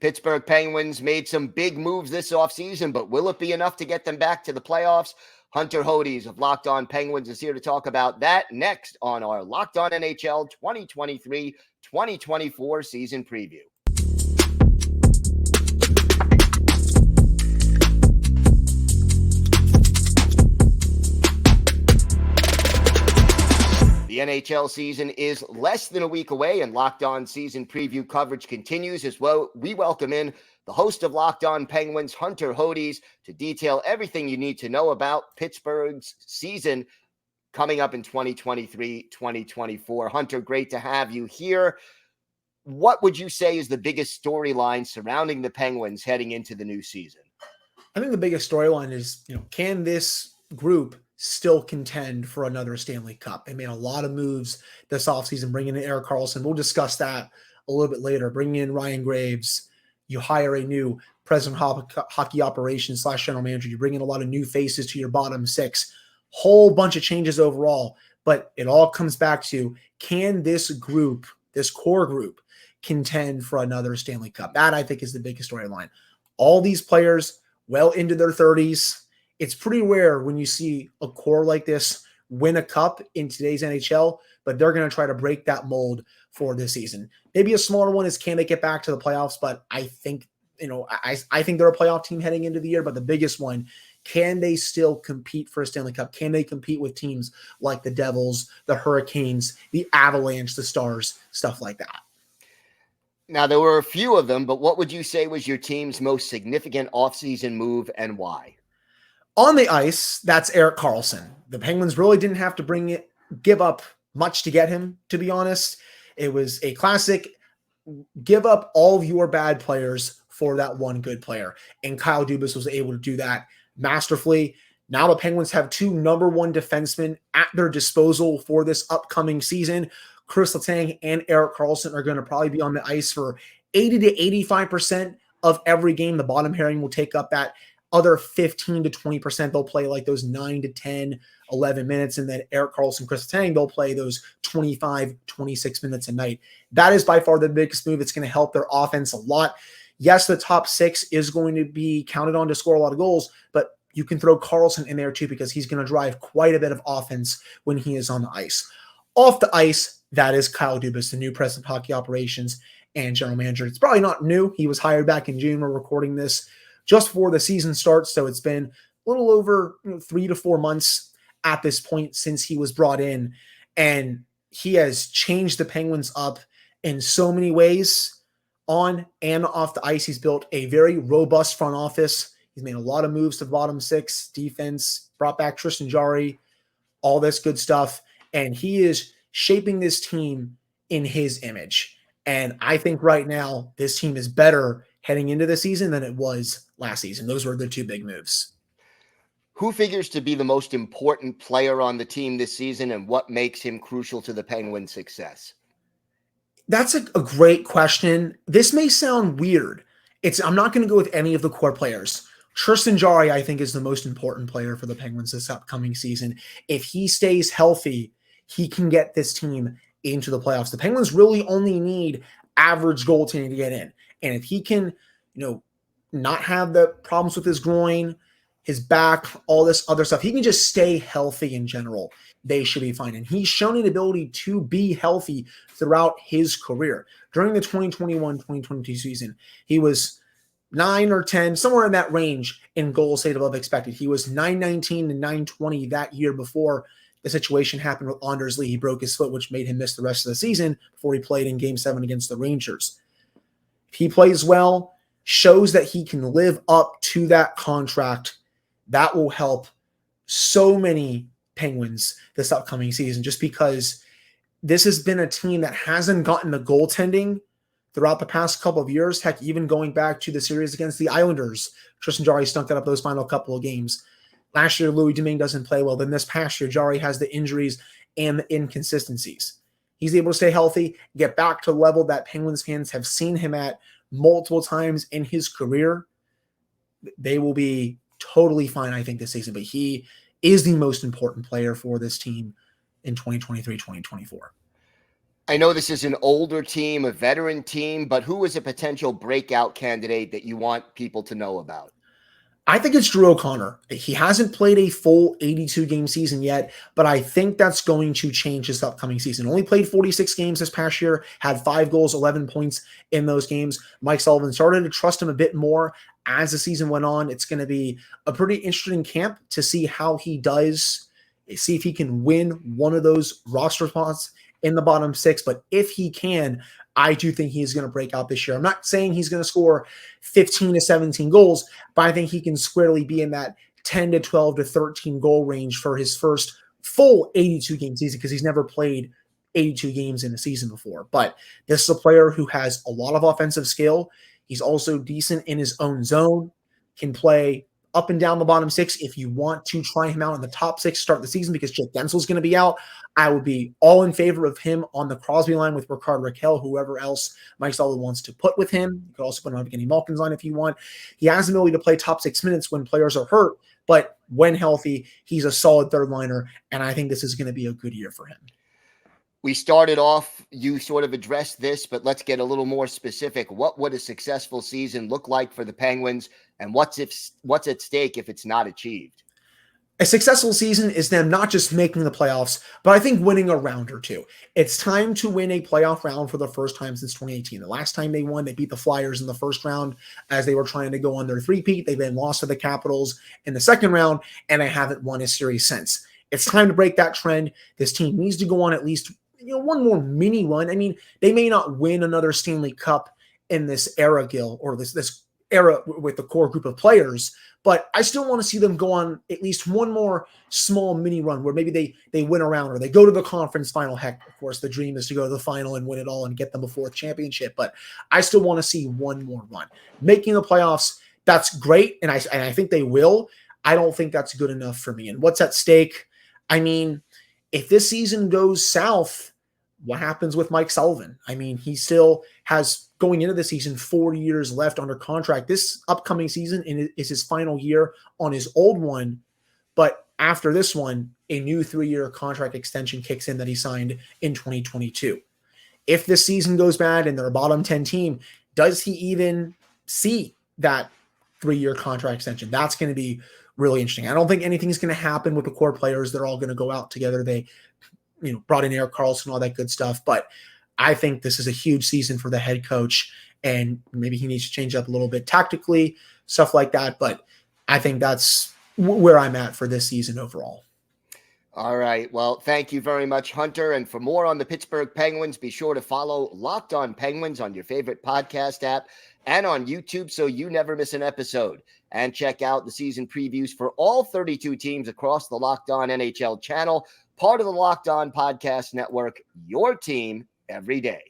Pittsburgh Penguins made some big moves this offseason, but will it be enough to get them back to the playoffs? Hunter Hodes of Locked On Penguins is here to talk about that next on our Locked On NHL 2023-2024 season preview. The NHL season is less than a week away, and Locked On season preview coverage continues as well. We welcome in the host of Locked On Penguins, Hunter Hodes, to detail everything you need to know about Pittsburgh's season coming up in 2023-2024. Hunter, great to have you here. What would you say is the biggest storyline surrounding the Penguins heading into the new season? I think the biggest storyline is, can this group still contend for another Stanley Cup? They made a lot of moves this offseason, bringing in Erik Karlsson. We'll discuss that a little bit later. Bringing in Ryan Graves. You hire a new president of hockey operations / general manager. You bring in a lot of new faces to your bottom six. Whole bunch of changes overall. But it all comes back to, can this group, this core group, contend for another Stanley Cup? That, I think, is the biggest storyline. All these players well into their 30s. It's pretty rare when you see a core like this win a cup in today's NHL, but they're going to try to break that mold for this season. Maybe a smaller one is, can they get back to the playoffs? But I think, I think they're a playoff team heading into the year, but the biggest one, can they still compete for a Stanley Cup? Can they compete with teams like the Devils, the Hurricanes, the Avalanche, the Stars, stuff like that? Now, there were a few of them, but what would you say was your team's most significant offseason move and why? On the ice, that's Erik Karlsson. The Penguins really didn't have to give up much to get him, to be honest. It was a classic give up all of your bad players for that one good player. And Kyle Dubas was able to do that masterfully. Now the Penguins have two number one defensemen at their disposal for this upcoming season. Chris Letang and Erik Karlsson are going to probably be on the ice for 80 to 85% of every game. The bottom pairing will take up that other 15 to 20%. They'll play like those 9 to 10, 11 minutes. And then Erik Karlsson, Chris Letang, they'll play those 25, 26 minutes a night. That is by far the biggest move. It's going to help their offense a lot. Yes, the top six is going to be counted on to score a lot of goals, but you can throw Karlsson in there too, because he's going to drive quite a bit of offense when he is on the ice. Off the ice, that is Kyle Dubas, the new president of hockey operations and general manager. It's probably not new. He was hired back in June. We're recording this just before the season starts, so it's been a little over 3 to 4 months at this point since he was brought in, and he has changed the Penguins up in so many ways on and off the ice. He's built a very robust front office. He's made a lot of moves to the bottom six, defense, brought back Tristan Jarry, all this good stuff, and he is shaping this team in his image. And I think right now this team is better heading into the season than it was last season. Those were the two big moves. Who figures to be the most important player on the team this season, and what makes him crucial to the Penguins' success? That's a great question. This may sound weird. I'm not going to go with any of the core players. Tristan Jarry, I think, is the most important player for the Penguins this upcoming season. If he stays healthy, he can get this team into the playoffs. The Penguins really only need average goaltending to get in. And if he can, not have the problems with his groin, his back, all this other stuff, he can just stay healthy in general, they should be fine. And he's shown an ability to be healthy throughout his career. During the 2021-2022 season, he was 9 or 10, somewhere in that range in goals saved above expected. He was 919 and 920 that year before the situation happened with Anders Lee. He broke his foot, which made him miss the rest of the season before he played in Game 7 against the Rangers. If he plays well, shows that he can live up to that contract, that will help so many Penguins this upcoming season, just because this has been a team that hasn't gotten the goaltending throughout the past couple of years. Heck, even going back to the series against the Islanders, Tristan Jarry stunk that up those final couple of games. Last year, Louis Domingue doesn't play well. Then this past year, Jarry has the injuries and the inconsistencies. He's able to stay healthy, get back to the level that Penguins fans have seen him at multiple times in his career. They will be totally fine, I think, this season. But he is the most important player for this team in 2023-2024. I know this is an older team, a veteran team, but who is a potential breakout candidate that you want people to know about? I think it's Drew O'Connor. He hasn't played a full 82 game season yet, but I think that's going to change this upcoming season. Only played 46 games this past year, had 5 goals, 11 points in those games. Mike Sullivan started to trust him a bit more as the season went on. It's going to be a pretty interesting camp to see how he does, see if he can win one of those roster spots in the bottom 6. But if he can, I do think he's going to break out this year. I'm not saying he's going to score 15 to 17 goals, but I think he can squarely be in that 10 to 12 to 13 goal range for his first full 82 game season, because he's never played 82 games in a season before. But this is a player who has a lot of offensive skill. He's also decent in his own zone, can play up and down the bottom 6. If you want to try him out in the top 6 to start the season because Jake Gensel's going to be out, I would be all in favor of him on the Crosby line with Rickard Rakell, whoever else Mike Sullivan wants to put with him. You could also put him on Evgeni Malkin's line if you want. He has the ability to play top 6 minutes when players are hurt, but when healthy, he's a solid third liner, and I think this is going to be a good year for him. We started off, you sort of addressed this, but let's get a little more specific. What would a successful season look like for the Penguins, and what's at stake if it's not achieved? A successful season is them not just making the playoffs, but I think winning a round or two. It's time to win a playoff round for the first time since 2018. The last time they won, they beat the Flyers in the first round as they were trying to go on their three-peat. They've been lost to the Capitals in the second round, and they haven't won a series since. It's time to break that trend. This team needs to go on at least one more mini run. I mean, they may not win another Stanley Cup in this era, Gil, or this era with the core group of players, but I still want to see them go on at least one more small mini run where maybe they win a round or they go to the conference final. Heck, of course, the dream is to go to the final and win it all and get them a 4th championship, but I still want to see one more run. Making the playoffs, that's great, and I think they will. I don't think that's good enough for me. And what's at stake? I mean, if this season goes south, what happens with Mike Sullivan? I mean, he still has, going into the season, 4 years left under contract. This upcoming season is his final year on his old one. But after this one, a new 3-year contract extension kicks in that he signed in 2022. If this season goes bad and they're a bottom 10 team, does he even see that 3-year contract extension? That's going to be really interesting. I don't think anything's going to happen with the core players. They're all going to go out together. They brought in Erik Karlsson, all that good stuff. But I think this is a huge season for the head coach, and maybe he needs to change up a little bit tactically, stuff like that. But I think that's where I'm at for this season overall. All right. Well, thank you very much, Hunter. And for more on the Pittsburgh Penguins, be sure to follow Locked On Penguins on your favorite podcast app and on YouTube so you never miss an episode. And check out the season previews for all 32 teams across the Locked On NHL channel, part of the Locked On Podcast Network, your team every day.